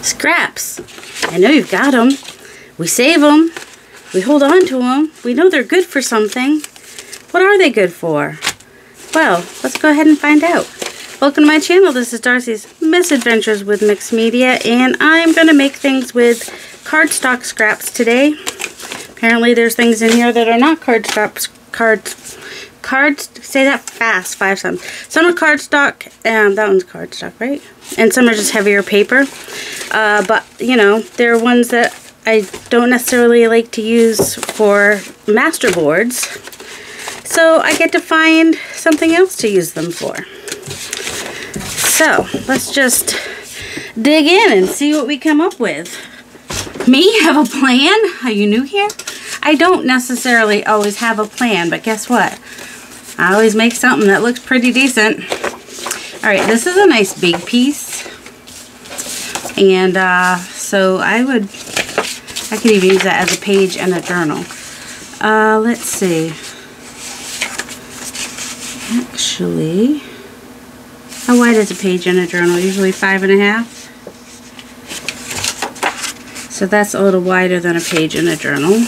Scraps. I know you've got them. We save them. We hold on to them. We know they're good for something. What are they good for? Well, let's go ahead and find out. Welcome to my channel. This is Darcy's Misadventures with Mixed Media, and I'm going to make things with cardstock scraps today. Apparently there's things in here that are not cardstock. Say that fast 5 times. Some are cardstock, and that one's cardstock, right? And some are just heavier paper. But, you know, there are ones that I don't necessarily like to use for masterboards. So I get to find something else to use them for. So let's just dig in and see what we come up with. Me have a plan? Are you new here? I don't necessarily always have a plan, but guess what? I always make something that looks pretty decent. Alright, this is a nice big piece. And so I could even use that as a page in a journal. Let's see. Actually, how wide is a page in a journal? Usually 5.5. So that's a little wider than a page in a journal.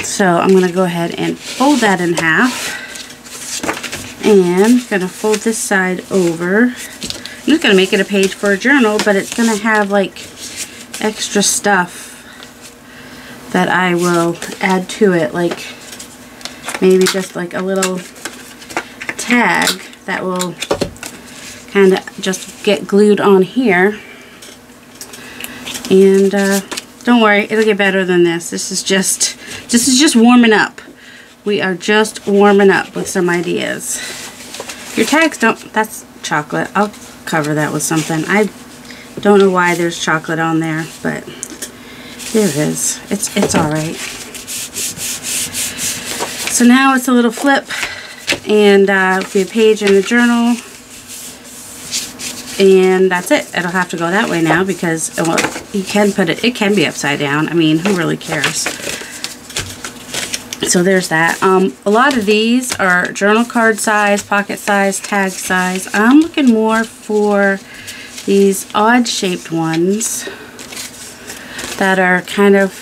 So I'm going to go ahead and fold that in half. And I'm going to fold this side over. I'm just going to make it a page for a journal, but it's going to have like extra stuff that I will add to it, like maybe just like a little tag that will kind of just get glued on here. And don't worry, it'll get better than this. This is just warming up. We are just warming up with some ideas. Your tags that's chocolate. I'll cover that with something. I don't know why there's chocolate on there, but there it is. It's alright. So now it's a little flip, and it'll be a page in the journal, and that's it. It'll have to go that way now because, well, you can put it, it can be upside down. I mean, who really cares? So there's that. A lot of these are journal card size, pocket size, tag size. I'm looking more for these odd shaped ones that are kind of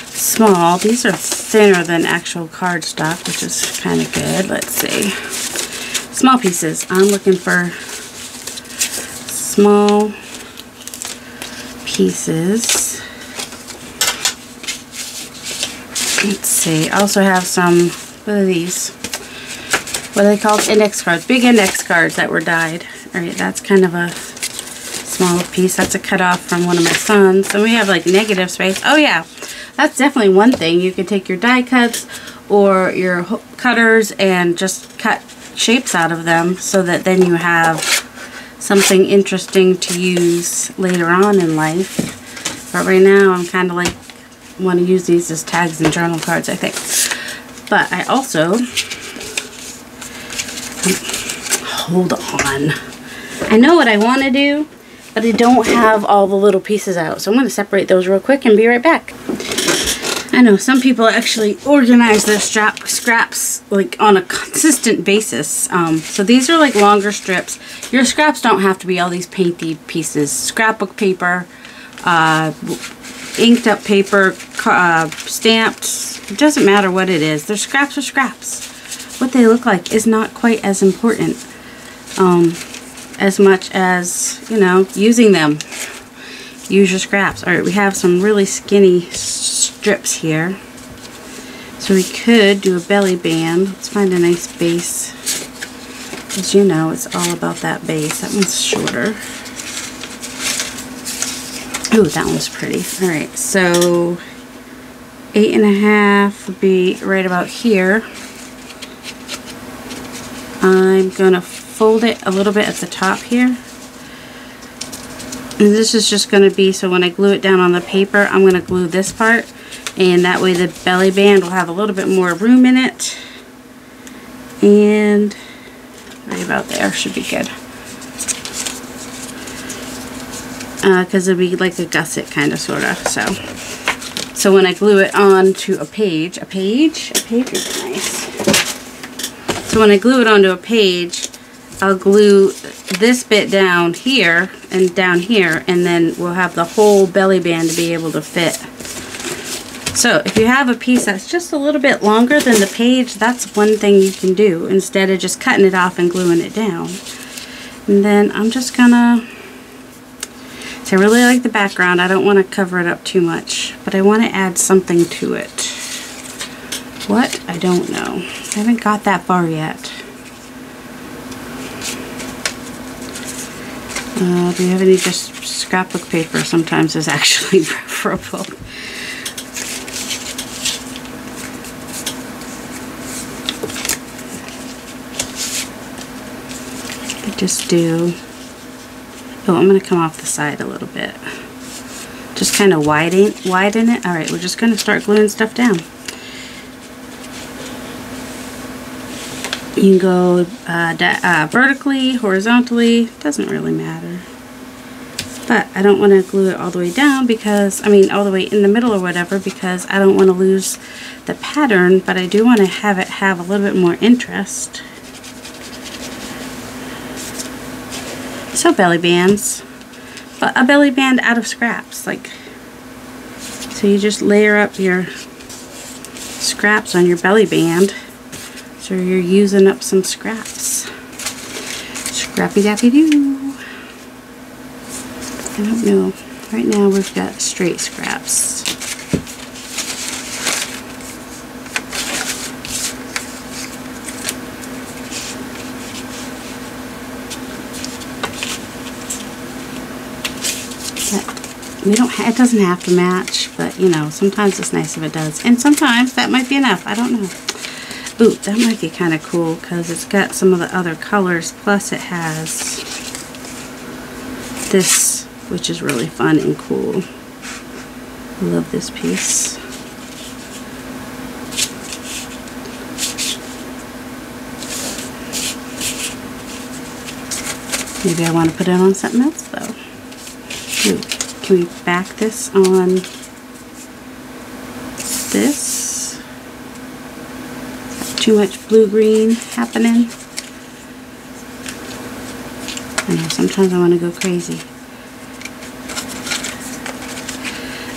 small. These are thinner than actual cardstock, which is kind of good. Let's see. Small pieces. I'm looking for small pieces. Let's see. I also have some, what are these? What are they called? Index cards. Big index cards that were dyed. Alright, that's kind of a small piece. That's a cutoff from one of my sons. And we have like negative space. Oh yeah, that's definitely one thing. You can take your die cuts or your cutters and just cut shapes out of them so that then you have something interesting to use later on in life. But right now I'm kind of like want to use these as tags and journal cards, I think. But I also, hold on, I know what I want to do, but I don't have all the little pieces out, so I'm going to separate those real quick and be right back. I know some people actually organize their scraps like on a consistent basis. So these are like longer strips. Your scraps don't have to be all these painty pieces. Scrapbook paper, inked up paper, stamped, it doesn't matter what it is. Their scraps are scraps. What they look like is not quite as important as much as, you know, using them. Use your scraps. Alright, we have some really skinny strips here. So we could do a belly band. Let's find a nice base. As you know, it's all about that base. That one's shorter. Ooh, that one's pretty. Alright, so 8.5 would be right about here. I'm going to fold it a little bit at the top here. And this is just going to be, so when I glue it down on the paper, I'm going to glue this part. And that way the belly band will have a little bit more room in it. And right about there should be good. Because it'll be like a gusset kind of, sort of. So when I glue it onto a page is nice. So when I glue it onto a page, I'll glue this bit down here and down here, and then we'll have the whole belly band to be able to fit. So if you have a piece that's just a little bit longer than the page, that's one thing you can do instead of just cutting it off and gluing it down. And then I'm just gonna, so I really like the background. I don't want to cover it up too much, but I want to add something to it. What? I don't know. I haven't got that far yet. Do you have any just scrapbook paper? Sometimes is actually preferable. Just do, oh, I'm going to come off the side a little bit. Just kind of widen it. Alright, we're just going to start gluing stuff down. You can go vertically, horizontally, doesn't really matter. But I don't want to glue it all the way down because, I mean all the way in the middle or whatever, because I don't want to lose the pattern, but I do want to have it have a little bit more interest. So belly bands, but a belly band out of scraps, like, so you just layer up your scraps on your belly band, so you're using up some scraps. Scrappy dappy doo. I don't know. Right now we've got straight scraps. We don't it doesn't have to match, but you know, sometimes it's nice if it does, and sometimes that might be enough. I don't know. Ooh, that might be kind of cool because it's got some of the other colors, plus it has this, which is really fun and cool. I love this piece. Maybe I want to put it on something else though. Ooh. Can we back this on this? Too much blue-green happening. I know, sometimes I want to go crazy.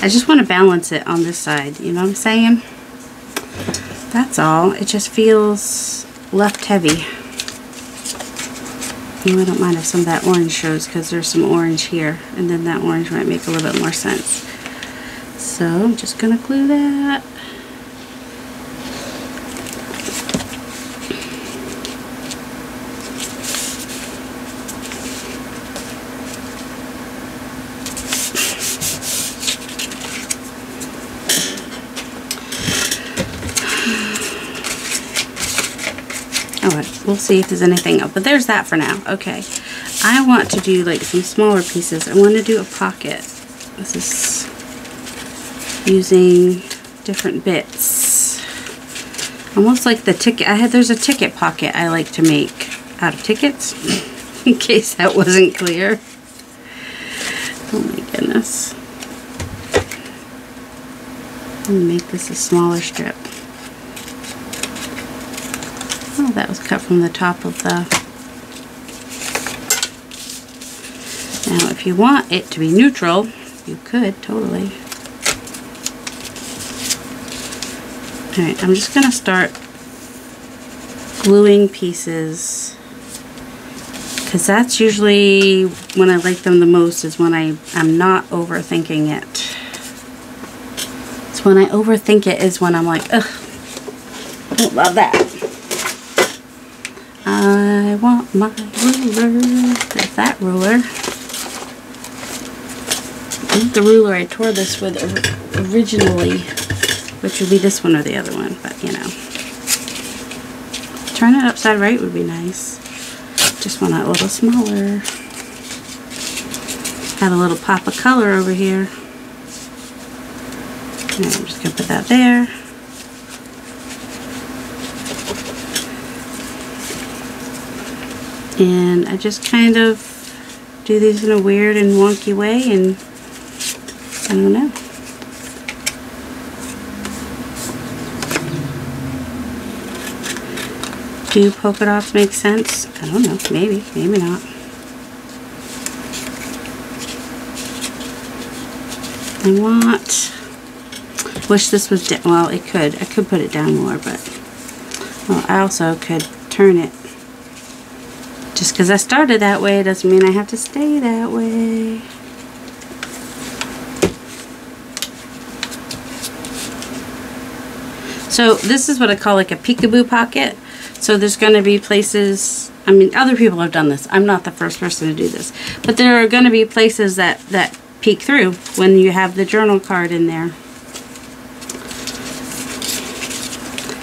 I just want to balance it on this side, you know what I'm saying? That's all. It just feels left heavy. I don't mind if some of that orange shows because there's some orange here, and then that orange might make a little bit more sense. So I'm just going to glue that. Alright, we'll see if there's anything else, but there's that for now. Okay, I want to do like some smaller pieces. I want to do a pocket. This is using different bits. Almost like the ticket. There's a ticket pocket I like to make out of tickets, in case that wasn't clear. Oh my goodness. I'm going to make this a smaller strip. Oh, that was cut from the top of the... Now, if you want it to be neutral, you could, totally. Alright, I'm just going to start gluing pieces, because that's usually when I like them the most, is when I'm not overthinking it. So when I overthink it is when I'm like, ugh, I don't love that. I want my ruler. There's that ruler. Not the ruler I tore this with originally, which would be this one or the other one, but you know. Turn it upside right would be nice. Just want it a little smaller. Have a little pop of color over here. And I'm just going to put that there. And I just kind of do these in a weird and wonky way, and I don't know. Do polka dots make sense? I don't know. Maybe. Maybe not. Wish this was, well, it could. I could put it down more, but, well, I also could turn it. Just because I started that way doesn't mean I have to stay that way. So this is what I call like a peekaboo pocket. So there's going to be places, I mean, other people have done this. I'm not the first person to do this. But there are going to be places that peek through when you have the journal card in there.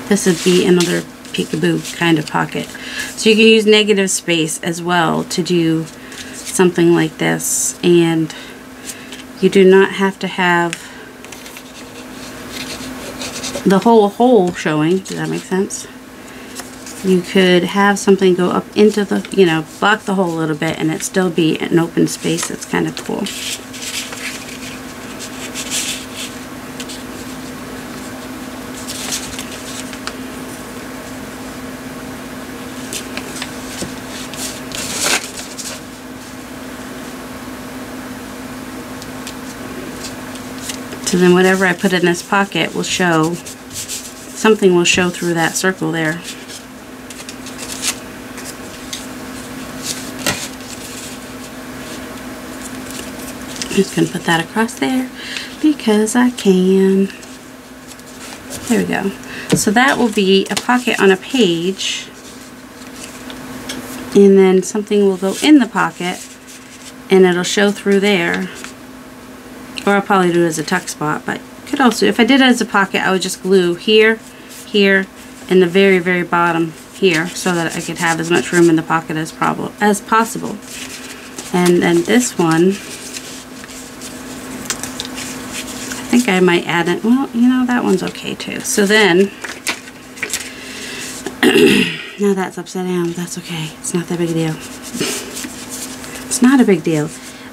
This would be another peekaboo kind of pocket. So you can use negative space as well to do something like this, and you do not have to have the whole hole showing. Does that make sense? You could have something go up into the, you know, block the hole a little bit and it still be an open space. That's kind of cool. So then whatever I put in this pocket will show, something will show through that circle there. I'm just going to put that across there because I can. There we go. So that will be a pocket on a page, and then something will go in the pocket and it'll show through there. Or I'll probably do it as a tuck spot, but could also, if I did it as a pocket, I would just glue here, here, and the very, very bottom here, so that I could have as much room in the pocket as possible. And then this one, I think I might add it. Well, you know, that one's okay too. So then, now that's upside down. That's okay. It's not that big a deal. It's not a big deal.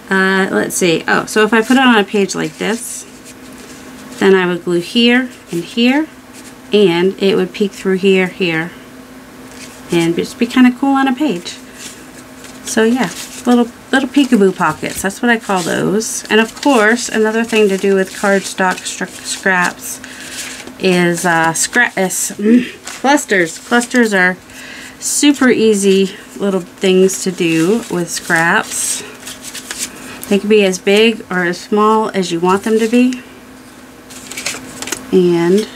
Let's see. Oh, so if I put it on a page like this, then I would glue here and here, and it would peek through here, here, and just be kind of cool on a page. So yeah, little peekaboo pockets. That's what I call those. And of course, another thing to do with cardstock scraps is clusters. Clusters are super easy little things to do with scraps. They can be as big or as small as you want them to be. And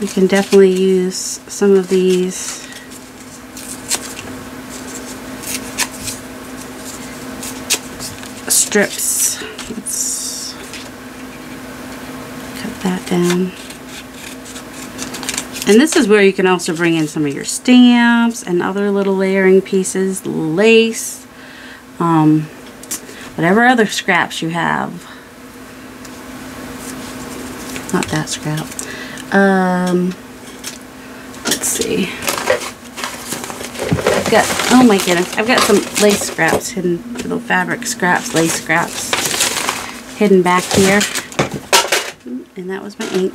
you can definitely use some of these strips. Let's cut that down. And this is where you can also bring in some of your stamps and other little layering pieces, lace, whatever other scraps you have. Not that scrap. Let's see. I've got, oh my goodness, I've got some lace scraps hidden, little fabric scraps, lace scraps hidden back here. And that was my ink.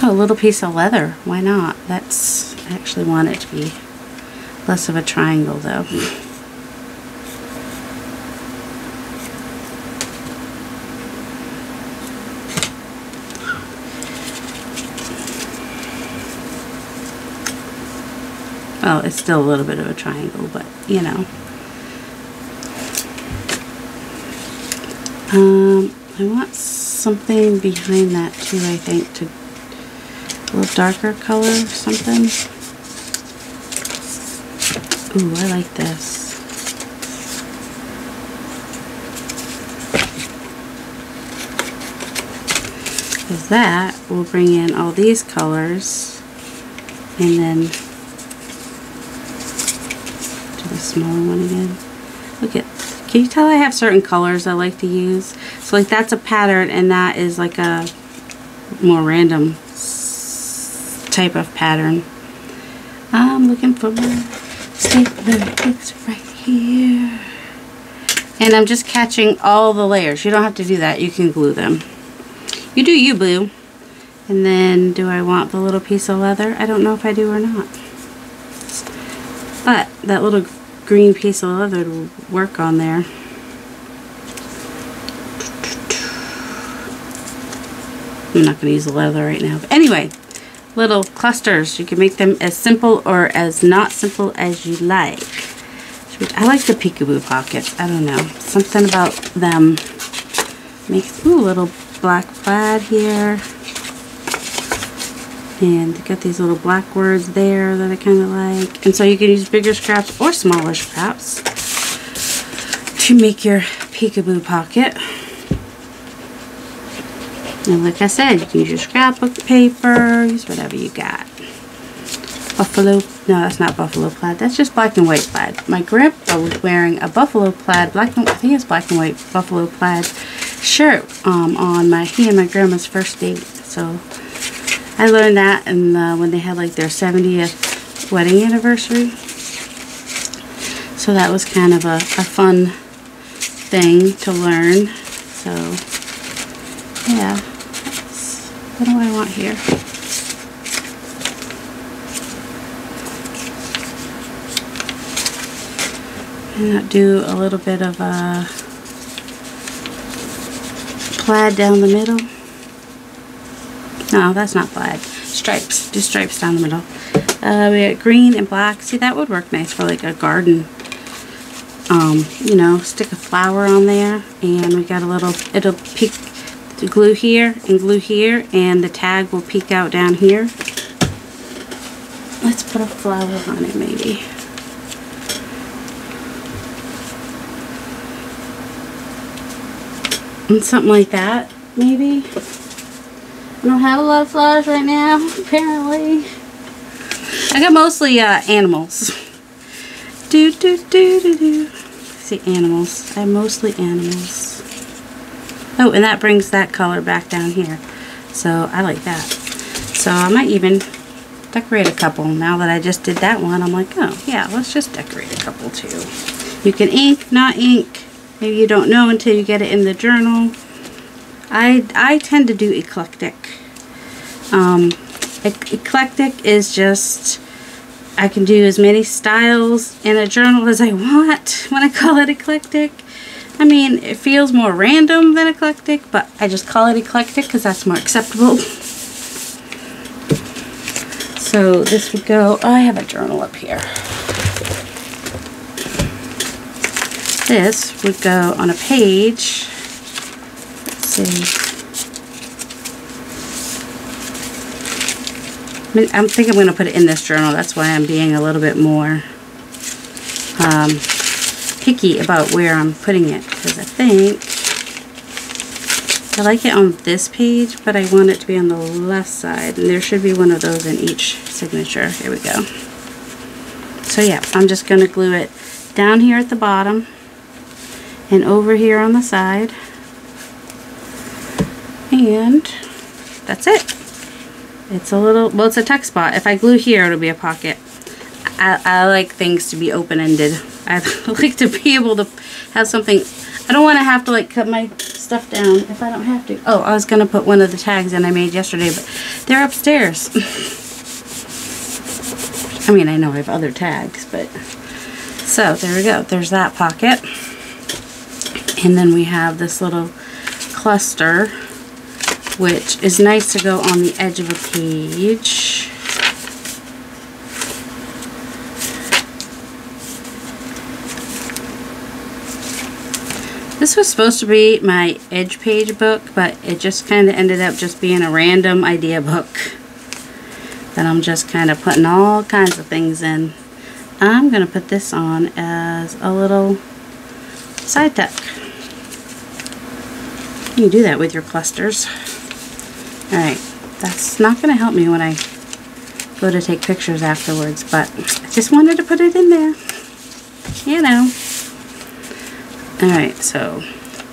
Oh, a little piece of leather. Why not? That's, I actually want it to be less of a triangle though. Well, it's still a little bit of a triangle, but you know. I want something behind that too, I think, to a little darker color or something. Ooh, I like this. Because that will bring in all these colors, and then do the smaller one again. Look at, can you tell I have certain colors I like to use? So like that's a pattern, and that is like a more random type of pattern. I'm looking for more stapler. It's right here. And I'm just catching all the layers. You don't have to do that. You can glue them. You do you, boo. And then, do I want the little piece of leather? I don't know if I do or not. But that little green piece of leather will work on there. I'm not going to use the leather right now. But anyway, little clusters. You can make them as simple or as not simple as you like. I like the peekaboo pockets. I don't know. Something about them makes, ooh, little black plaid here. And they got these little black words there that I kind of like. And so you can use bigger scraps or smaller scraps to make your peekaboo pocket. And like I said, you can use your scrapbook paper, use whatever you got. Buffalo, no, that's not buffalo plaid. That's just black and white plaid. My grandpa was wearing a buffalo plaid, I think it's black and white buffalo plaid shirt on he and my grandma's first date. So I learned that and when they had like their 70th wedding anniversary. So that was kind of a fun thing to learn. So yeah, what do I want here? And do a little bit of plaid down the middle. No, that's not plaid. Stripes. Do stripes down the middle. We got green and black. See, that would work nice for like a garden. You know, stick a flower on there, and we got a little. It'll peek. Glue here and glue here, and the tag will peek out down here. Let's put a flower on it, maybe. And something like that, maybe. I don't have a lot of flowers right now, apparently. I got mostly animals. See, animals. I have mostly animals. Oh, and that brings that color back down here. So I like that. So I might even decorate a couple. Now that I just did that one, I'm like, oh yeah, let's just decorate a couple too. You can ink, not ink. Maybe you don't know until you get it in the journal. I tend to do eclectic. Eclectic is just, I can do as many styles in a journal as I want when I call it eclectic. I mean, it feels more random than eclectic, but I just call it eclectic because that's more acceptable. So this would go, I have a journal up here. This would go on a page. Let's see. I think I'm going to put it in this journal. That's why I'm being a little bit more picky about where I'm putting it, because I think I like it on this page, but I want it to be on the left side, and there should be one of those in each signature. Here we go. So yeah, I'm just going to glue it down here at the bottom and over here on the side, and that's it. It's a little, well, it's a tuck spot. If I glue here, it'll be a pocket. I like things to be open-ended. I like to be able to have something. I don't want to have to like cut my stuff down if I don't have to. Oh, I was going to put one of the tags in I made yesterday, but they're upstairs. I mean, I know I have other tags, but so there we go. There's that pocket. And then we have this little cluster, which is nice to go on the edge of a page. This was supposed to be my edge page book, but it just kind of ended up just being a random idea book that I'm just kind of putting all kinds of things in. I'm going to put this on as a little side tuck. You can do that with your clusters. Alright, that's not going to help me when I go to take pictures afterwards, but I just wanted to put it in there. You know. Alright, so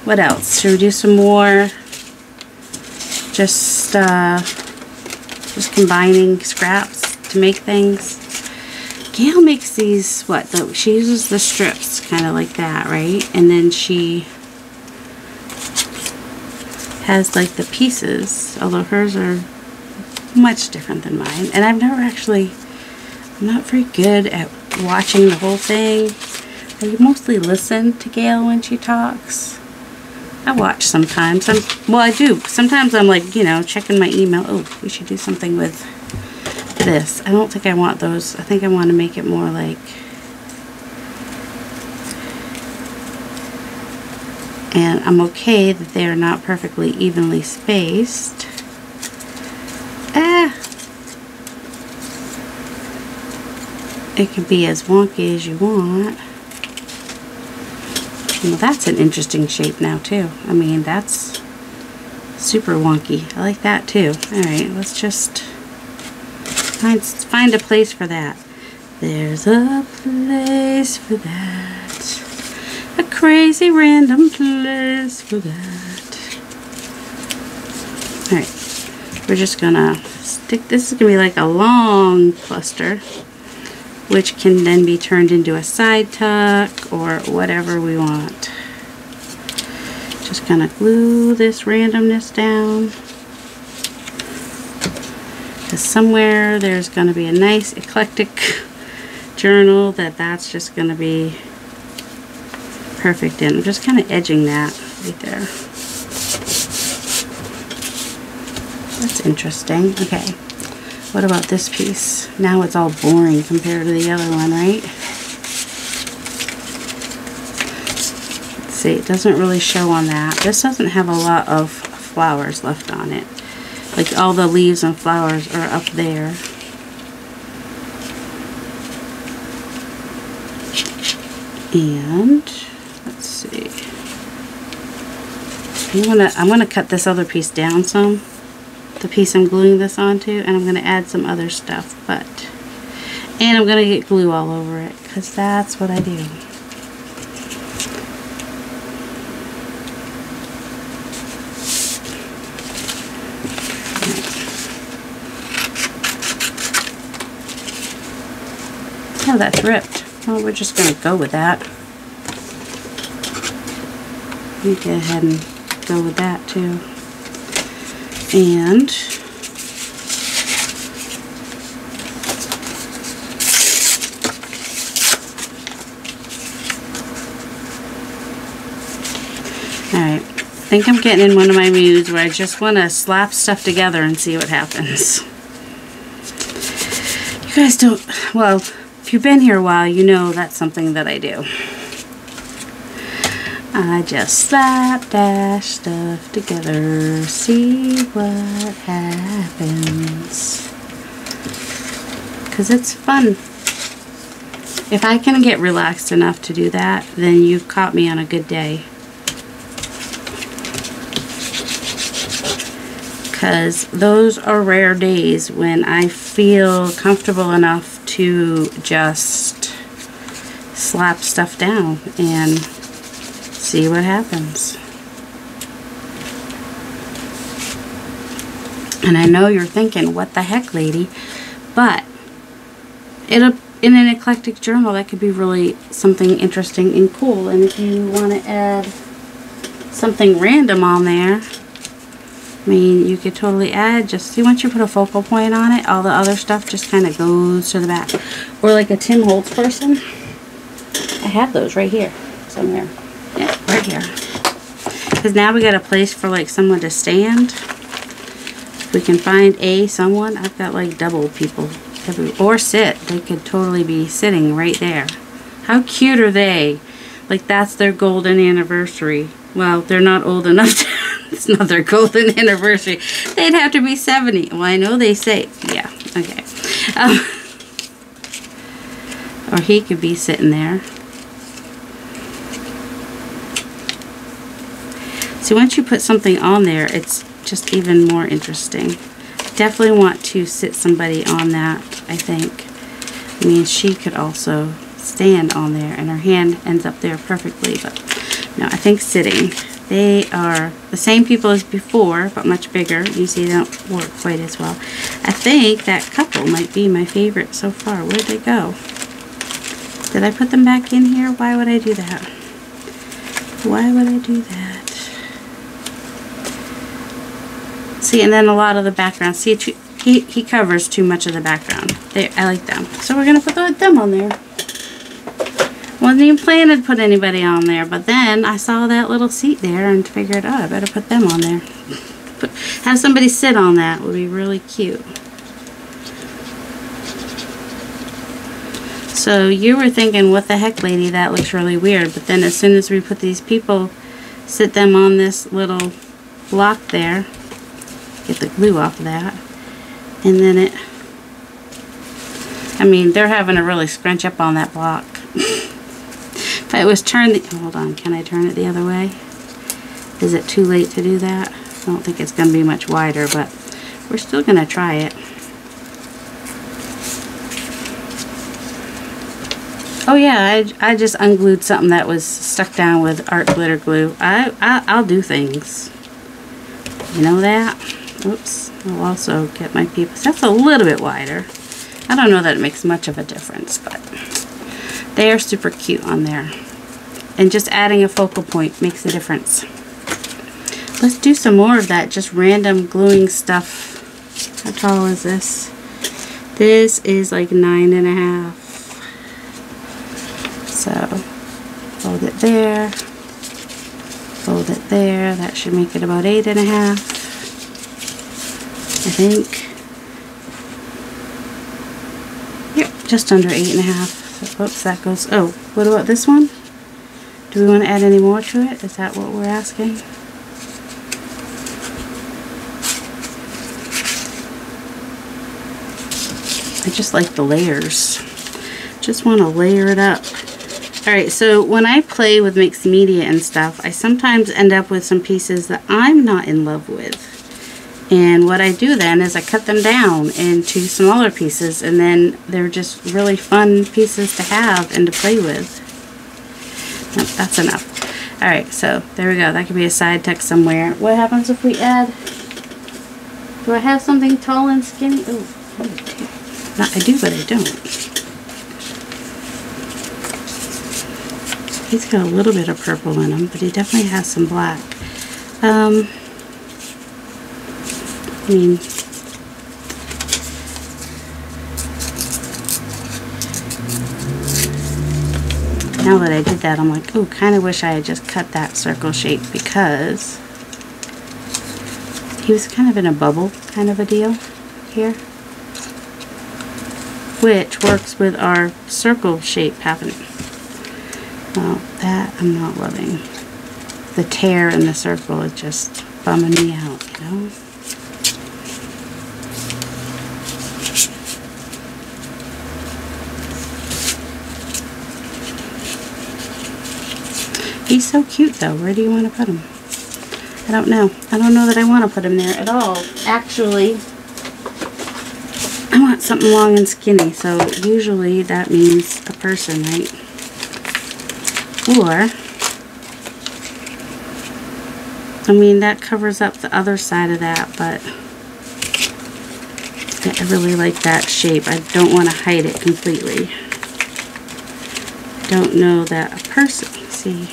what else? Should we do some more? Just combining scraps to make things. Gail makes these, she uses the strips kind of like that, right? And then she has like the pieces, although hers are much different than mine. And I've never actually, I'm not very good at watching the whole thing. I mostly listen to Gail when she talks. I watch sometimes. Well, I do. Sometimes I'm like, you know, checking my email. Oh, we should do something with this. I don't think I want those. I think I want to make it more like, and I'm okay that they are not perfectly evenly spaced. It can be as wonky as you want. Well, that's an interesting shape now too. I mean, that's super wonky. I like that too. Alright, let's just find a place for that. There's a place for that. A crazy random place for that. Alright, we're just gonna stick, this is gonna be like a long cluster, which can then be turned into a side tuck or whatever we want. Just gonna glue this randomness down, because somewhere there's gonna be a nice eclectic journal that's just gonna be perfect in. I'm just kind of edging that right there. That's interesting. Okay. What about this piece? Now it's all boring compared to the other one, right? Let's see, it doesn't really show on that. This doesn't have a lot of flowers left on it. Like all the leaves and flowers are up there. And let's see. I'm gonna cut this other piece down some. The piece I'm gluing this onto, and I'm going to add some other stuff, and I'm going to get glue all over it, because that's what I do. Oh, that's ripped. Well, we're just going to go with that. Let me go ahead and go with that too. And alright, I think I'm getting in one of my moods where I just want to slap stuff together and see what happens. You guys don't, well, if you've been here a while, you know that's something that I do. I just slap dash stuff together, see what happens. Because it's fun. If I can get relaxed enough to do that, then you've caught me on a good day. Because those are rare days when I feel comfortable enough to just slap stuff down and see what happens. And I know you're thinking, what the heck, lady? But in an eclectic journal, that could be really something interesting and cool. And if you want to add something random on there, I mean, you could totally add, just see, once you put a focal point on it, all the other stuff just kind of goes to the back. Or like a Tim Holtz person. I have those right here somewhere. Yeah, right here. Because now we got a place for like someone to stand. If we can find someone, I've got like double people. Or sit. They could totally be sitting right there. How cute are they? Like that's their golden anniversary. Well, they're not old enough to, it's not their golden anniversary. They'd have to be 70. Well, I know they say, yeah, okay. Or he could be sitting there. So once you put something on there, it's just even more interesting. Definitely want to sit somebody on that, I think. I mean, she could also stand on there and her hand ends up there perfectly, but no, I think sitting. They are the same people as before, but much bigger. You see, they don't work quite as well. I think that couple might be my favorite so far. Where'd they go? Did I put them back in here? Why would I do that? Why would I do that? See, and then a lot of the background. See, he covers too much of the background. I like them. So we're going to put them on there. Wasn't even planning to put anybody on there, but then I saw that little seat there and figured, oh, I better put them on there. Have somebody sit on that would be really cute. So you were thinking, what the heck, lady, that looks really weird. But then as soon as we put these people, sit them on this little block there, get the glue off of that, and then it, I mean, they're having to really scrunch up on that block. If I was turned, hold on, can I turn it the other way? Is it too late to do that? I don't think it's going to be much wider, but we're still going to try it. Oh yeah, I just unglued something that was stuck down with art glitter glue. I'll do things. You know that? Oops. I'll also get my people. That's a little bit wider. I don't know that it makes much of a difference, but they are super cute on there. And just adding a focal point makes a difference. Let's do some more of that just random gluing stuff. How tall is this? This is like 9.5. So fold it there. Fold it there. That should make it about 8.5. I think. Yep, just under 8.5. So, oops, that goes. Oh, what about this one? Do we want to add any more to it? Is that what we're asking? I just like the layers. Just want to layer it up. Alright, so when I play with mixed media and stuff, I sometimes end up with some pieces that I'm not in love with. And what I do then is I cut them down into smaller pieces, and then they're just really fun pieces to have and to play with. Nope, that's enough. Alright, so there we go. That could be a side tuck somewhere. What happens if we add... Do I have something tall and skinny? Oh, I do, but I don't. He's got a little bit of purple in him, but he definitely has some black. I mean, now that I did that, I'm like, oh, kind of wish I had just cut that circle shape, because he was kind of in a bubble kind of a deal here, which works with our circle shape happening. Well, that I'm not loving. The tear in the circle is just bumming me out, you know? He's so cute though. Where do you want to put him? I don't know. I don't know that I want to put him there at all. Actually, I want something long and skinny, so usually that means a person, right? Or, I mean, that covers up the other side of that, but I really like that shape. I don't want to hide it completely. I don't know that a person, see,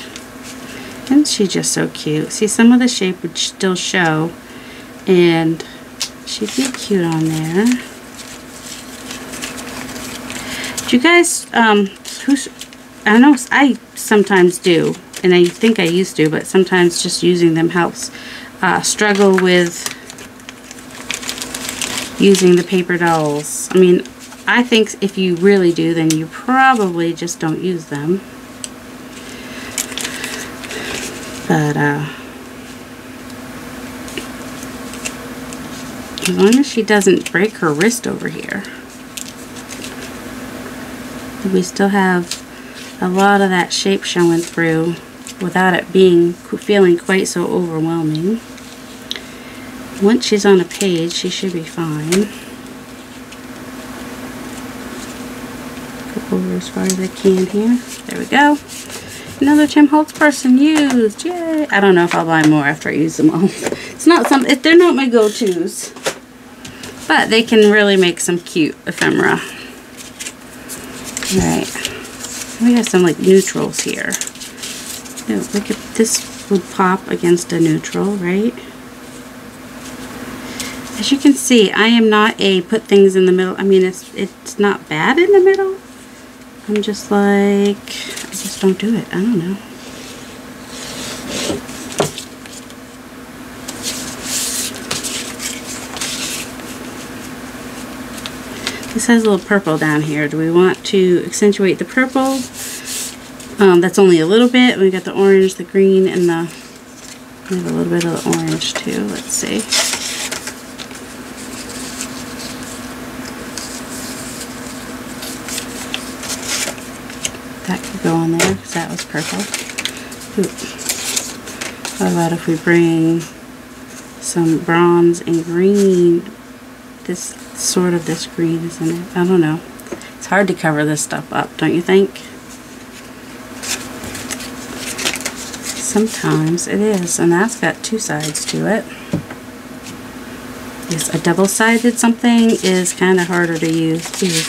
isn't she just so cute? See, some of the shape would still show, and she'd be cute on there. Do you guys, I know I sometimes do, and I think I used to, but sometimes just using them helps. Struggle with using the paper dolls. I mean, I think if you really do, then you probably just don't use them. But, as long as she doesn't break her wrist over here, we still have a lot of that shape showing through without it feeling quite so overwhelming. Once she's on a page, she should be fine. Go over as far as I can here. There we go. Another Tim Holtz person used. Yay! I don't know if I'll buy more after I use them all. It's not some. They're not my go-tos, but they can really make some cute ephemera. All right. We have some like neutrals here. Oh, look at this, would pop against a neutral, right? As you can see, I am not a put things in the middle. I mean, it's not bad in the middle. I'm just like, I just don't do it. I don't know. This has a little purple down here. Do we want to accentuate the purple? That's only a little bit. We got the orange, the green, and we have a little bit of the orange too. Let's see. That could go on there because that was purple. Ooh. How about if we bring some bronze and green? This sort of this green, isn't it? I don't know. It's hard to cover this stuff up, don't you think? Sometimes it is, and that's got two sides to it. Yes, a double-sided something is kind of harder to use too.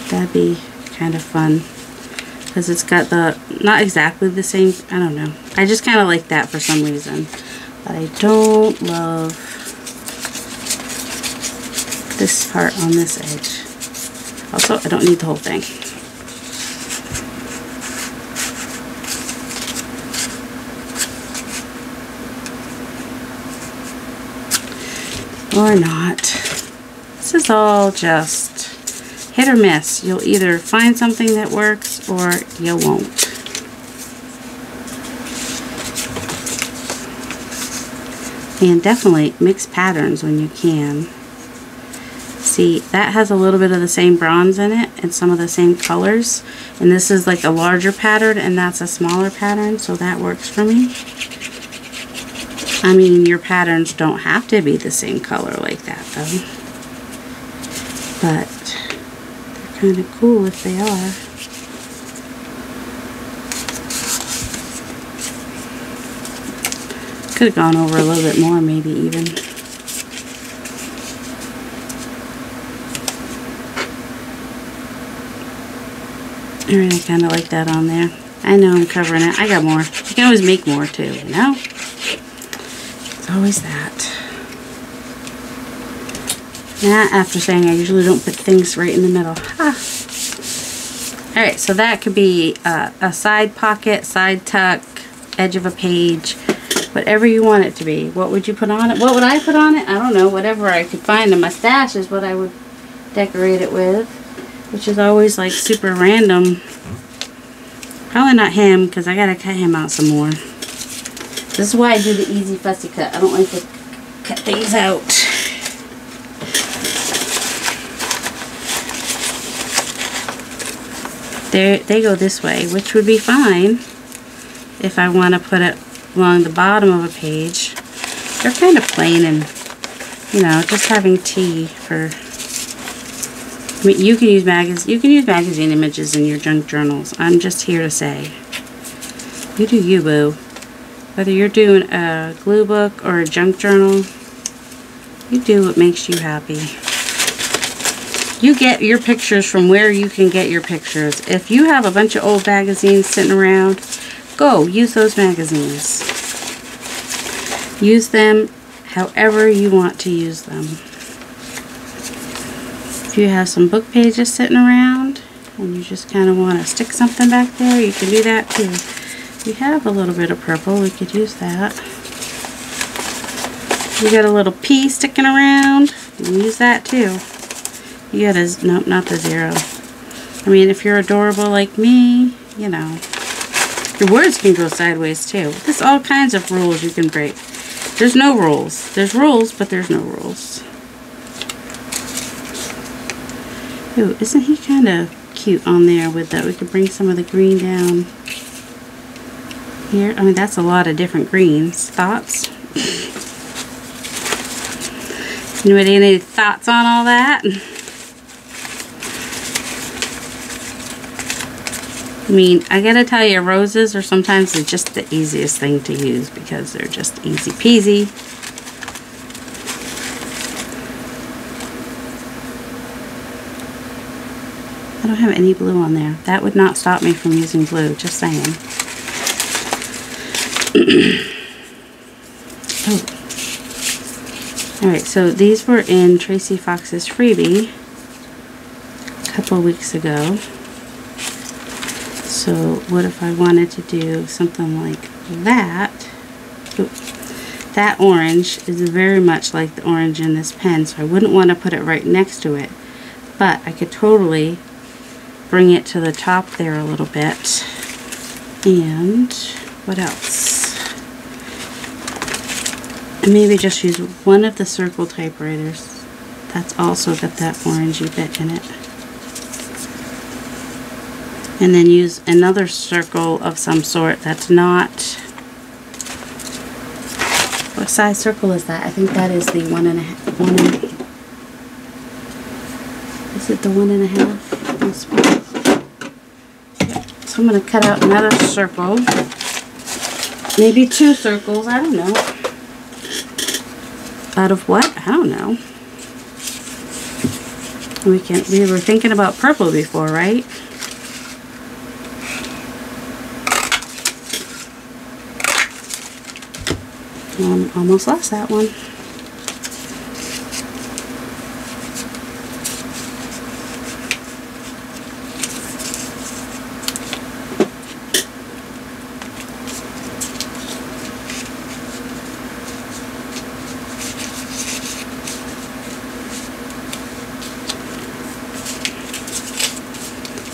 That'd be kind of fun because it's got the not exactly the same. I don't know. I just kind of like that for some reason, but I don't love this part on this edge. Also, I don't need the whole thing. Or not. This is all just hit or miss. You'll either find something that works or you won't. And definitely mix patterns when you can. See, that has a little bit of the same bronze in it and some of the same colors. And this is like a larger pattern and that's a smaller pattern, so that works for me. I mean, your patterns don't have to be the same color like that though. But they're kind of cool if they are. Could have gone over a little bit more, maybe even. Alright, I kind of like that on there. I know I'm covering it. I got more. You can always make more too, you know? It's always that. Now, after saying I usually don't put things right in the middle. Alright, so that could be a side pocket, side tuck, edge of a page, whatever you want it to be. What would you put on it? What would I put on it? I don't know. Whatever I could find in my stash is what I would decorate it with. Which is always like super random. Probably not him because I gotta cut him out some more. This is why I do the easy fussy cut. I don't like to cut things out. They go this way, which would be fine if I want to put it along the bottom of a page. They're kind of plain and, you know, just having tea for. I mean, you can use magazine images in your junk journals. I'm just here to say, you do you, boo. Whether you're doing a glue book or a junk journal, you do what makes you happy. You get your pictures from where you can get your pictures. If you have a bunch of old magazines sitting around, go use those magazines. Use them however you want to use them. If you have some book pages sitting around and you just kind of want to stick something back there, you can do that too. We have a little bit of purple, we could use that. You got a little P sticking around, you can use that too. You got a, nope, not the 0. I mean, if you're adorable like me, you know. Your words can go sideways too. There's all kinds of rules you can break. There's no rules. There's rules, but there's no rules. Ooh, isn't he kind of cute on there with that? We could bring some of the green down here. I mean, that's a lot of different greens. Thoughts? Anybody any thoughts on all that? I mean, I gotta tell you, roses are sometimes just the easiest thing to use because they're just easy peasy. I don't have any blue on there. That would not stop me from using blue, just saying. Oh. Alright, so these were in Tracy Fox's freebie a couple weeks ago. So what if I wanted to do something like that? Ooh. That orange is very much like the orange in this pen, so I wouldn't want to put it right next to it. But I could totally bring it to the top there a little bit. And what else? And maybe just use one of the circle typewriters. That's also got that orangey bit in it. And then use another circle of some sort that's not... What size circle is that? I think that is the 1.5. Is it the 1.5? So I'm going to cut out another circle. Maybe 2 circles. I don't know. Out of what? I don't know. We were thinking about purple before, right? Almost lost that one.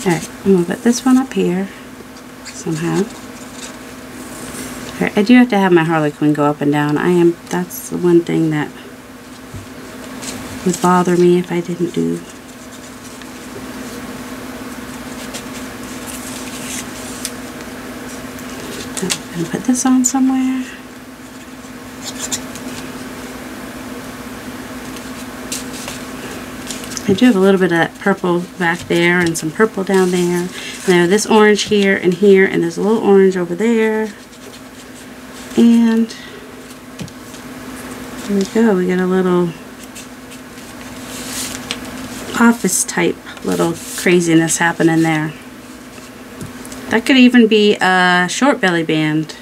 Alright, I'm going to put this one up here somehow. Alright, I do have to have my Harlequin go up and down. That's the one thing that would bother me if I didn't do. I'm going to put this on somewhere. I do have a little bit of that purple back there and some purple down there. And I have this orange here, and there's a little orange over there. And there we go. We got a little office type little craziness happening there. That could even be a short belly band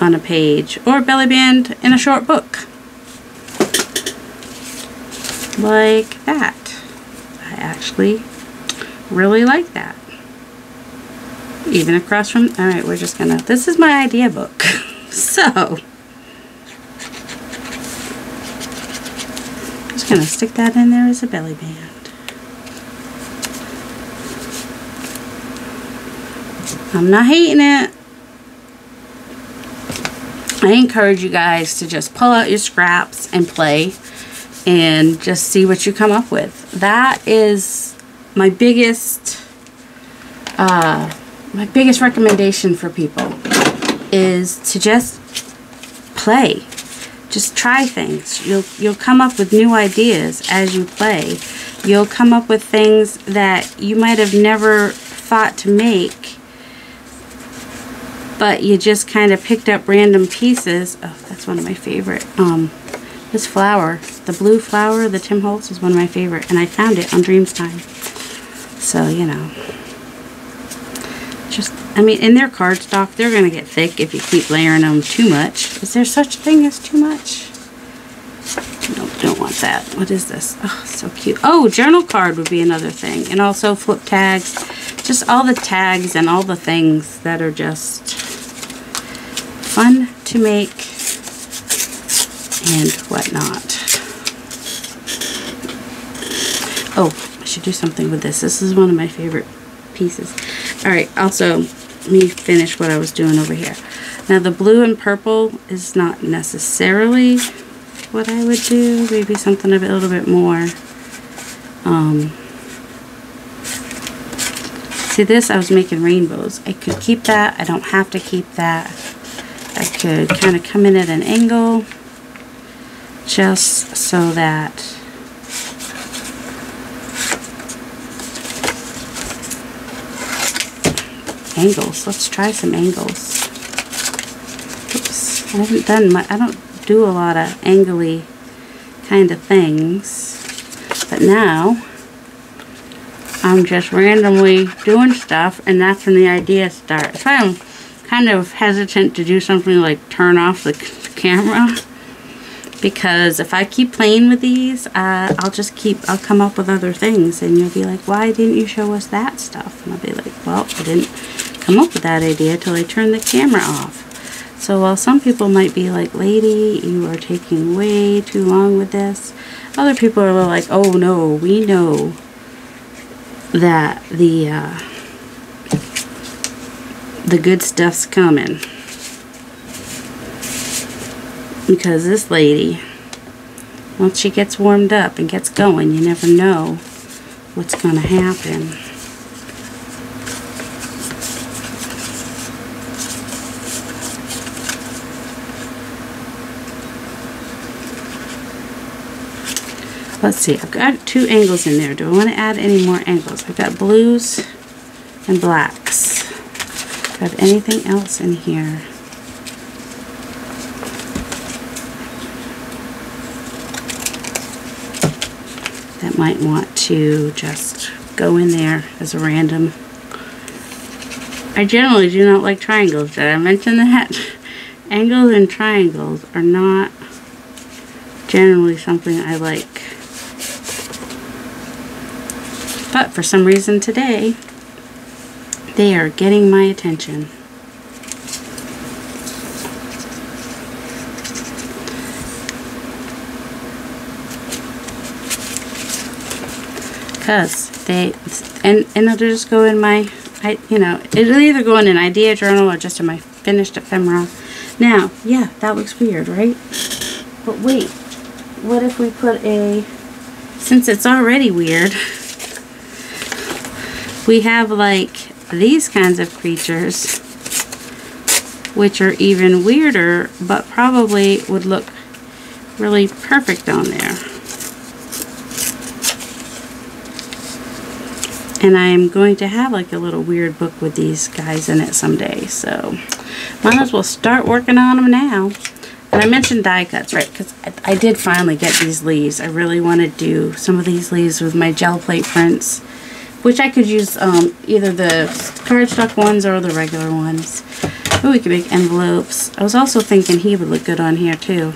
on a page, or a belly band in a short book. Like that. I actually really like that. Even across from, alright, we're just gonna, this is my idea book. So, just gonna stick that in there as a belly band. I'm not hating it. I encourage you guys to just pull out your scraps and play. And just see what you come up with. That is my biggest recommendation for people, is to just play. Just try things. You'll come up with new ideas as you play. You'll come up with things that you might have never thought to make, but you just kind of picked up random pieces. Oh, that's one of my favorite. This flower, the blue flower, the Tim Holtz, is one of my favorite, and I found it on Dreams Time. So, you know, just, I mean, in their cardstock, they're going to get thick if you keep layering them too much. Is there such a thing as too much? Nope, don't want that. What is this? Oh, so cute. Oh, journal card would be another thing. And also flip tags. Just all the tags and all the things that are just fun to make and whatnot. Oh, I should do something with this. This is one of my favorite pieces. Alright, also, let me finish what I was doing over here. Now, the blue and purple is not necessarily what I would do. Maybe something a little bit more. See this? I was making rainbows. I could keep that. I don't have to keep that. I could kind of come in at an angle, just so that angles. Let's try some angles. Oops, I haven't done much. I don't do a lot of angly kind of things, but now I'm just randomly doing stuff, and that's when the ideas start. So I'm kind of hesitant to do something like turn off the camera, because if I keep playing with these, I'll come up with other things, and you'll be like, why didn't you show us that stuff? And I'll be like, well, I didn't come up with that idea till I turned the camera off. So while some people might be like, lady, you are taking way too long with this, other people are like, oh no, we know that the good stuff's coming. Because this lady, once she gets warmed up and gets going, you never know what's going to happen. Let's see, I've got 2 angles in there. Do I want to add any more angles? I've got blues and blacks. Do I have anything else in here? That might want to just go in there as a random. I generally do not like triangles. Did I mention that? Angles and triangles are not generally something I like. But for some reason today, they are getting my attention. Because and they'll just go in my, it'll either go in an idea journal or just in my finished ephemera. Now, yeah, that looks weird, right? But wait, what if we put since it's already weird, we have like these kinds of creatures, which are even weirder, but probably would look really perfect on there. And I'm going to have like a little weird book with these guys in it someday, so might as well start working on them now. And I mentioned die cuts, right, because I did finally get these leaves. I really want to do some of these leaves with my gel plate prints, which I could use either the cardstock ones or the regular ones. Oh, we could make envelopes. I was also thinking he would look good on here too.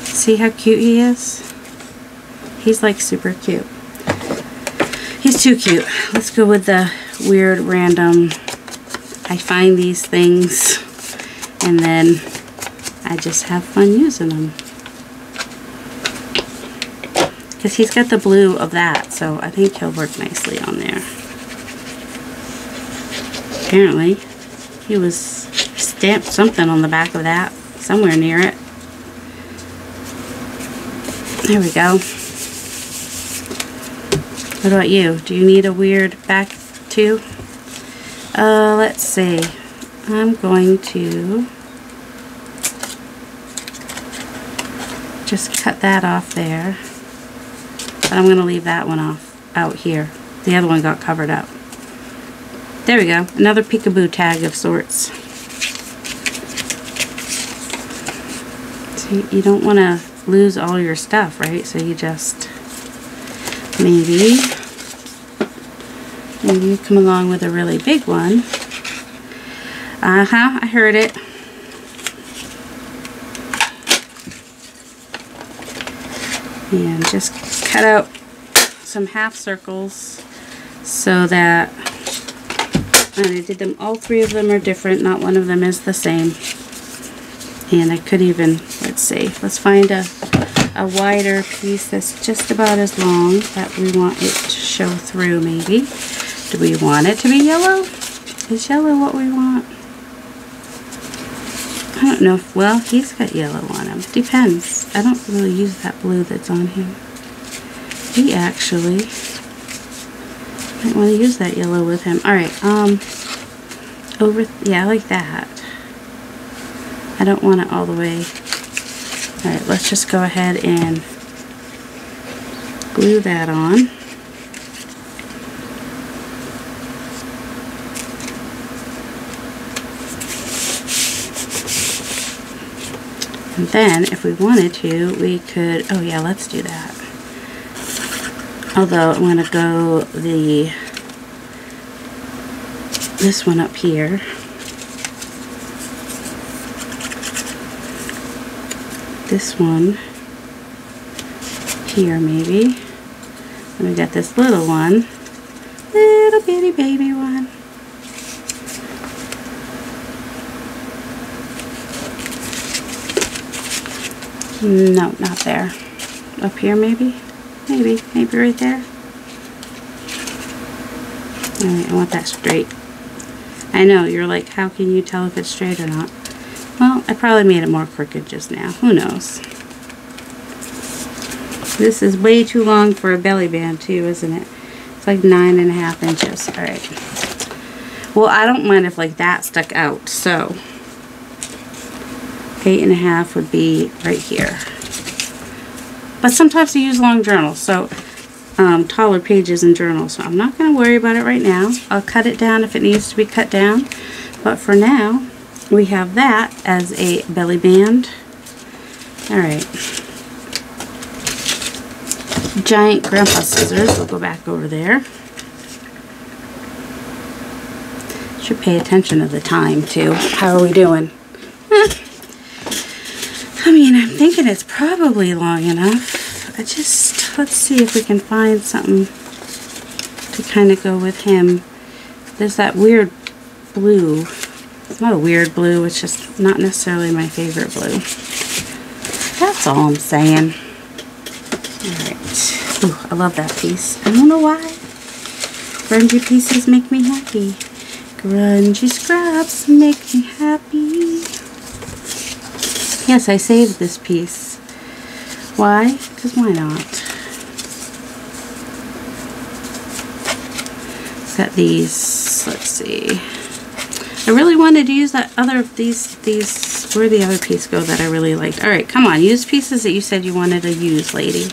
See how cute he is? He's like super cute. He's too cute. Let's go with the weird random. I find these things and then I just have fun using them. Because he's got the blue of that, so I think he'll work nicely on there. Apparently, he was stamped something on the back of that, somewhere near it. There we go. What about you? Do you need a weird back too? Let's see. I'm going to just cut that off there. But I'm going to leave that one out here. The other one got covered up. There we go. Another peekaboo tag of sorts. So you don't want to lose all your stuff, right? So you just maybe you come along with a really big one. I heard it. And just cut out some half circles so that, and I did them, all 3 of them are different, not one of them is the same. And I could even, let's see, let's find a wider piece that's just about as long that we want it to show through maybe. Do we want it to be yellow? Is yellow what we want? I don't know if, well, he's got yellow on him. Depends. I don't really use that blue that's on him. He actually might want to use that yellow with him. Alright, yeah, like that. I don't want it all the way. Alright, let's just go ahead and glue that on. And then, if we wanted to, we could, oh yeah, let's do that. Although I'm going to go this one up here. This one here maybe. And we got this little one. Little bitty baby one. No, not there. Up here maybe? Maybe right there. Alright, I want that straight. I know, you're like, how can you tell if it's straight or not? Well, I probably made it more crooked just now. Who knows? This is way too long for a belly band too, isn't it? It's like 9.5 inches. Alright. Well, I don't mind if like that stuck out, so 8.5 would be right here. But sometimes I use long journals, so taller pages in journals, so I'm not going to worry about it right now. I'll cut it down if it needs to be cut down, but for now we have that as a belly band. Alright, giant grandpa scissors, we'll go back over there. Should pay attention to the time too. How are we doing? I mean, I'm thinking it's probably long enough. Let's see if we can find something to kind of go with him. There's that weird blue. It's not a weird blue, it's just not necessarily my favorite blue. That's all I'm saying. Alright. Ooh, I love that piece. I don't know why. Grungy pieces make me happy. Grungy scraps make me happy. Yes, I saved this piece. Why? Because why not? Got these, let's see. I really wanted to use that other, these, where'd the other piece go that I really liked? Alright, come on, use pieces that you said you wanted to use, lady.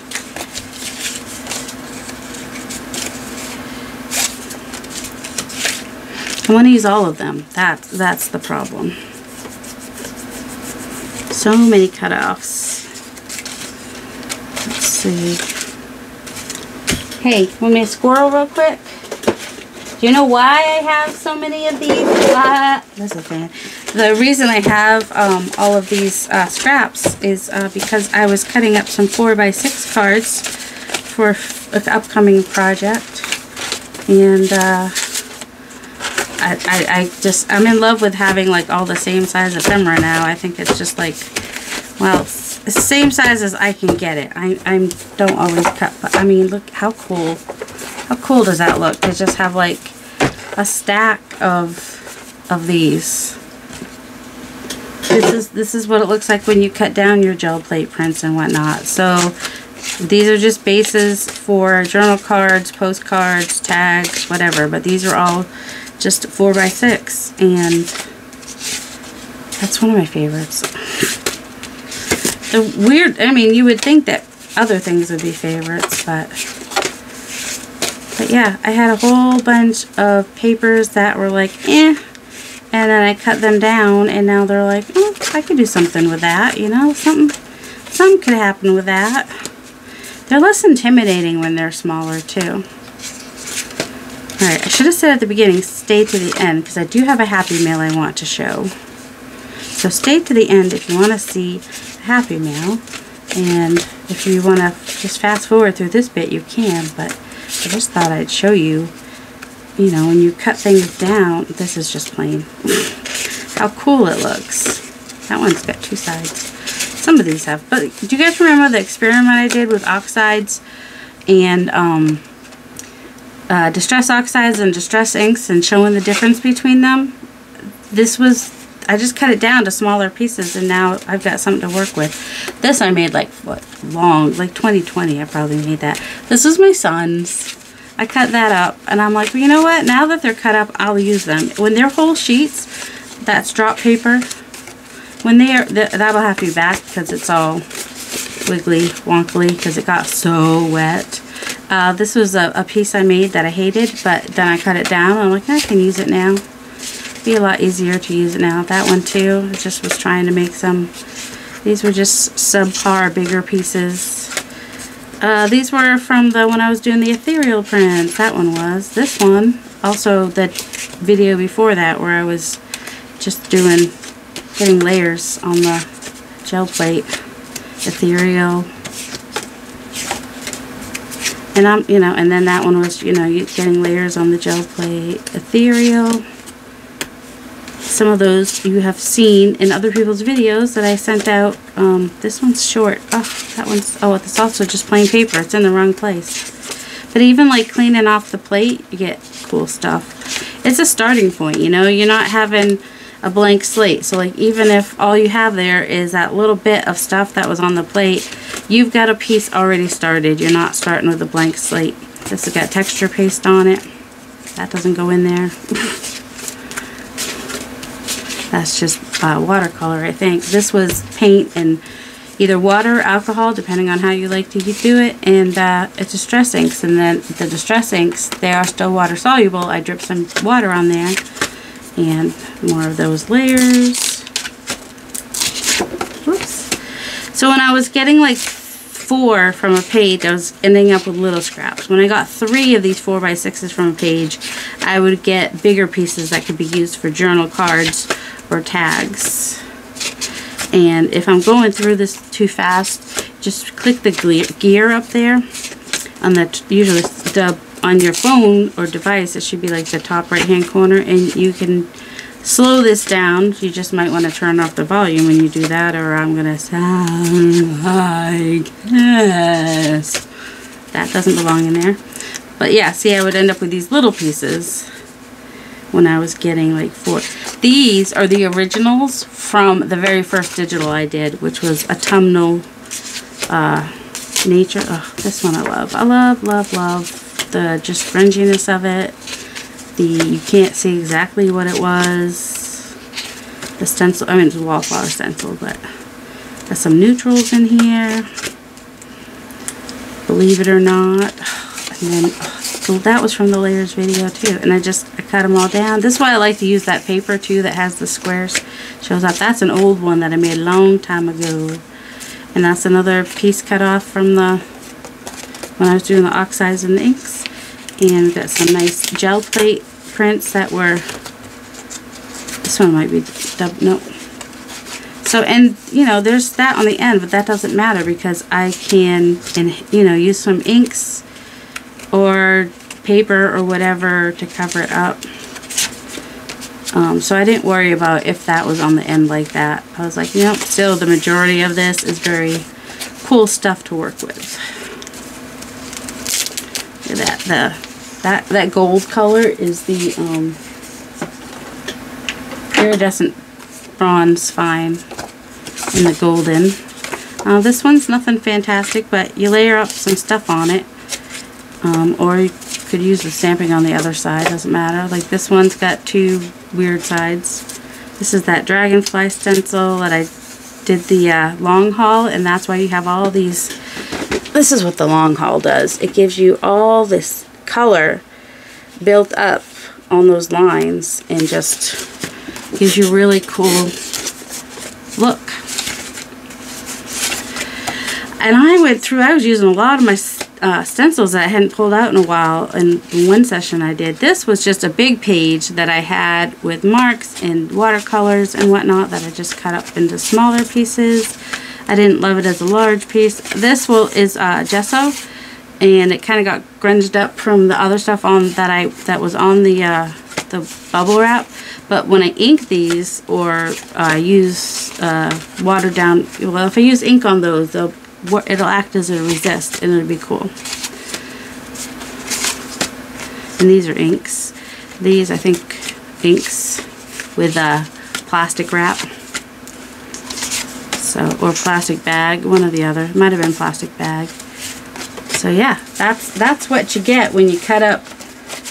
I want to use all of them. That's the problem. So many cutoffs. Let's see. Hey, want me to squirrel real quick? Do you know why I have so many of these? That's a fan. The reason I have all of these scraps is because I was cutting up some 4x6 cards for an upcoming project, and I'm in love with having like all the same size ephemera now. I think it's just like, well, it's the same size as I can get it. I don't always cut, but I mean, look how cool. How cool does that look to just have like a stack of these? This is what it looks like when you cut down your gel plate prints and whatnot. So these are just bases for journal cards, postcards, tags, whatever. But these are all just 4x6, and that's one of my favorites. The weird, I mean, you would think that other things would be favorites, but yeah, I had a whole bunch of papers that were like, eh, and then I cut them down, and now they're like, oh, I could do something with that, you know, something could happen with that. They're less intimidating when they're smaller, too. Alright, I should have said at the beginning, stay to the end, because I do have a happy mail I want to show. So stay to the end if you want to see a happy mail, and if you want to just fast forward through this bit, you can, but I just thought I'd show you, you know, when you cut things down, this is just plain. How cool it looks. That one's got two sides. Some of these have, but do you guys remember the experiment I did with oxides and distress oxides and distress inks and showing the difference between them? This was, I just cut it down to smaller pieces, and now I've got something to work with. This I made like, what, long, like 2020 I probably made that. This was my son's. I cut that up, and I'm like, well, you know what, now that they're cut up, I'll use them. When they're whole sheets, that's drop paper. When they are, that'll have to be back because it's all wiggly wonkly because it got so wet. This was a piece I made that I hated, but then I cut it down. I'm like, I can use it now. Be a lot easier to use it now. That one too, I just was trying to make some. These were just subpar bigger pieces. These were from when I was doing the ethereal prints. That one was. This one, also the video before that where I was just getting layers on the gel plate. Ethereal. And and then that one was, getting layers on the gel plate. Ethereal. Some of those you have seen in other people's videos that I sent out. This one's short. It's also just plain paper. It's in the wrong place. But even like cleaning off the plate, you get cool stuff. It's a starting point, You're not having a blank slate. So like even if all you have there is that little bit of stuff that was on the plate, you've got a piece already started. You're not starting with a blank slate. This has got texture paste on it. That doesn't go in there. That's just watercolor, I think. This was paint and either water or alcohol, depending on how you like to do it. And it's distress inks. And then the distress inks, they are still water soluble. I dripped some water on there. And more of those layers. Whoops. So when I was getting like 4 from a page, I was ending up with little scraps. When I got 3 of these 4x6s from a page, I would get bigger pieces that could be used for journal cards or tags. And if I'm going through this too fast, just click the gear up there on usually on your phone or device. It should be like the top right hand corner, and you can slow this down. You just might want to turn off the volume when you do that, or I'm gonna sound like this. That doesn't belong in there. But yeah, see, I would end up with these little pieces when I was getting like 4. These are the originals from the very first digital I did, which was autumnal nature. Oh, this one I love. I love the just fringiness of it. You can't see exactly what it was. The stencil, it's a wallflower stencil, but there's some neutrals in here. Believe it or not. And then, so that was from the layers video too. And I cut them all down. This is why I like to use that paper too that has the squares. Shows up. That's an old one that I made a long time ago. And that's another piece cut off from when I was doing the oxides and the inks. And we've got some nice gel plate prints that were, this one might be no. So, and there's that on the end, but that doesn't matter because I can, use some inks or paper or whatever to cover it up. So I didn't worry about if that was on the end like that. I was like, still the majority of this is very cool stuff to work with. Look at that. That gold color is the iridescent bronze fine in the golden. This one's nothing fantastic, but you layer up some stuff on it. Or you could use the stamping on the other side, doesn't matter. Like this one's got 2 weird sides. This is that dragonfly stencil that I did the long haul, and that's why you have all these. This is what the long haul does. It gives you all this color built up on those lines and just gives you a really cool look. And I was using a lot of my stencils that I hadn't pulled out in a while in one session I did. This was just a big page that I had with marks and watercolors and whatnot that I just cut up into smaller pieces. I didn't love it as a large piece. This is gesso, and it kind of got grunged up from the other stuff that was on the bubble wrap. But when I ink these or use watered down, well, if I use ink on those, it'll act as a resist, and it'll be cool. And these are inks. These, I think, inks with plastic wrap. So, or plastic bag, one or the other. It might have been plastic bag. So yeah, that's what you get when you cut up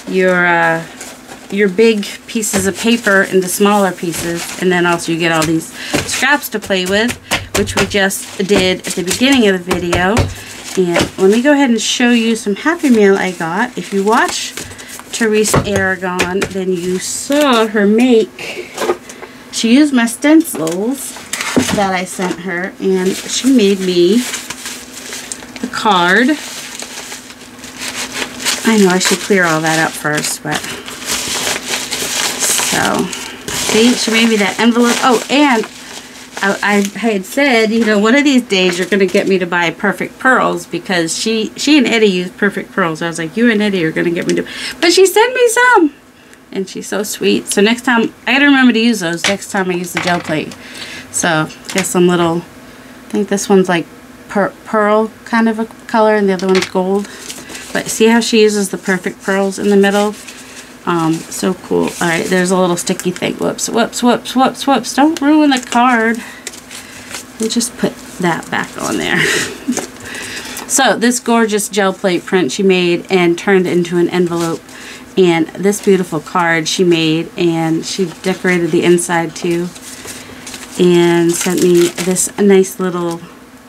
your big pieces of paper into smaller pieces, and then also you get all these scraps to play with, which we just did at the beginning of the video. And let me go ahead and show you some Happy Mail I got. If you watch Therese Aragon, then you saw her make, she used my stencils that I sent her, and she made me the card. I know I should clear all that up first, but so see, she made me that envelope. Oh, and I had said, you know, one of these days you're going to get me to buy Perfect Pearls, because she and Eddie use Perfect Pearls. I was like, you and Eddie are going to get me to, but she sent me some, and she's so sweet. So next time, I got to remember to use those next time I use the gel plate. So get some little, I think this one's like pearl kind of a color, and the other one's gold. But see how she uses the Perfect Pearls in the middle? So cool. Alright, there's a little sticky thing. Whoops, whoops, whoops, whoops, whoops. Don't ruin the card. We'll just put that back on there. So this gorgeous gel plate print she made and turned into an envelope. And this beautiful card she made, and she decorated the inside too. And sent me this nice little,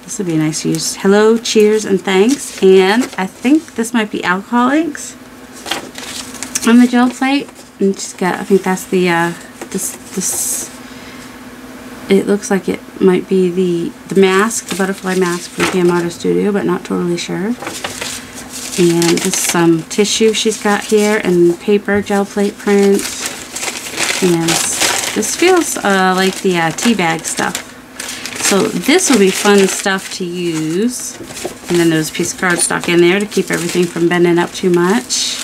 this would be nice to use. Hello, cheers, and thanks. And I think this might be alcohol inks on the gel plate. And she's got, I think that's the this it looks like it might be the mask, the butterfly mask from PM Artist Studio, but not totally sure. And just some tissue she's got here, and paper gel plate print. And this feels like the tea bag stuff. So this will be fun stuff to use. And then there's a piece of cardstock in there to keep everything from bending up too much.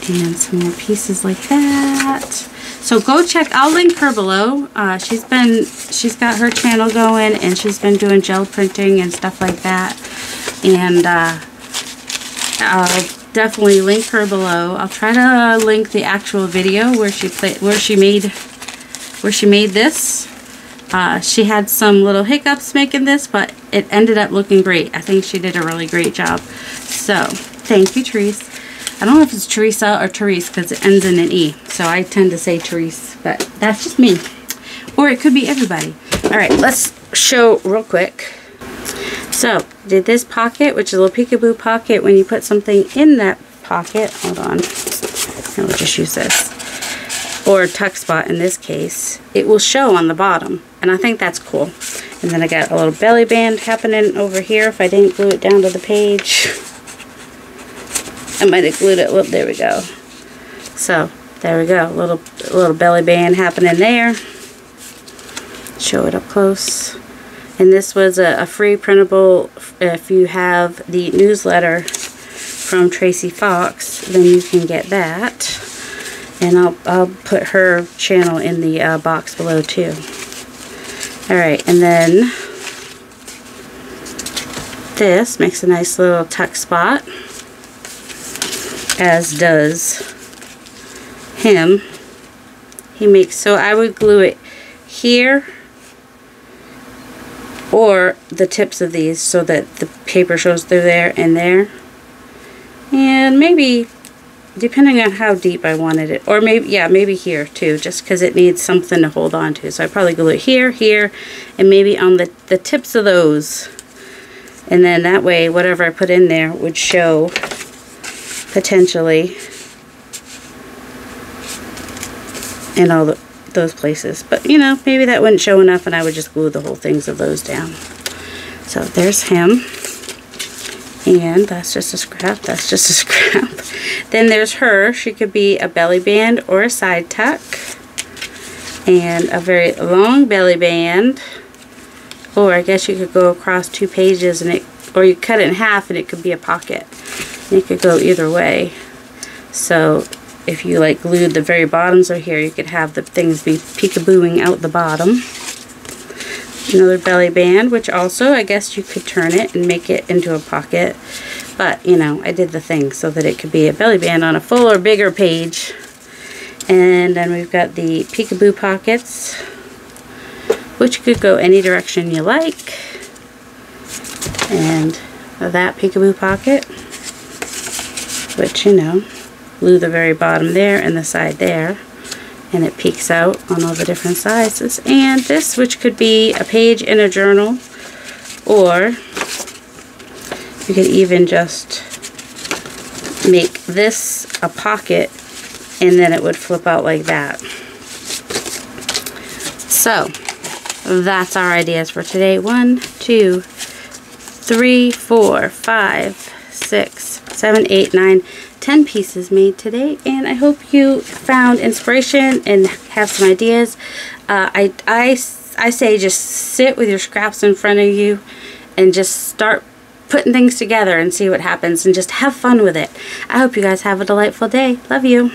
And some more pieces like that. So go check, I'll link her below. She's got her channel going, and she's been doing gel printing and stuff like that. And I'll definitely link her below. I'll try to link the actual video where she made this. She had some little hiccups making this, but it ended up looking great. I think she did a really great job. So, thank you, Therese. I don't know if it's Teresa or Therese because it ends in an E. So I tend to say Therese, but that's just me. Or it could be everybody. Alright, let's show real quick. So, did this pocket, which is a little peekaboo pocket. When you put something in that pocket, hold on. We'll just use this. Or tuck spot in this case, it will show on the bottom, and I think that's cool. And then I got a little belly band happening over here if I didn't glue it down to the page. I might have glued it, well, there we go. So there we go, a little belly band happening there. Show it up close. And this was a free printable. If you have the newsletter from Tracy Fox, then you can get that. And I'll put her channel in the box below too. Alright, and then this makes a nice little tuck spot, as does him. He makes, so I would glue it here or the tips of these so that the paper shows through there and there. And maybe, depending on how deep I wanted it, or maybe, yeah, maybe here too, just because it needs something to hold on to. So I probably glue it here, here, and maybe on the tips of those. And then that way, whatever I put in there would show potentially in all those places. But, you know, maybe that wouldn't show enough, and I would just glue the whole things of those down. So there's him. And that's just a scrap. That's just a scrap. Then there's her. She could be a belly band or a side tuck. And a very long belly band. Or I guess you could go across 2 pages, and or you cut it in half and it could be a pocket. And it could go either way. So if you like glued the very bottoms of here, you could have the things be peekabooing out the bottom. Another belly band, which also I guess you could turn it and make it into a pocket, but you know, I did the thing so that it could be a belly band on a full or bigger page. And then we've got the peekaboo pockets, which could go any direction you like, and that peekaboo pocket, which, you know, glue the very bottom there and the side there, and it peeks out on all the different sizes. And this, which could be a page in a journal, or you could even just make this a pocket, and then it would flip out like that. So that's our ideas for today. 1, 2, 3, 4, 5, 6, 7, 8, 9, 10 pieces made today, and I hope you found inspiration and have some ideas. I say just sit with your scraps in front of you and just start putting things together and see what happens and just have fun with it. I hope you guys have a delightful day. Love you.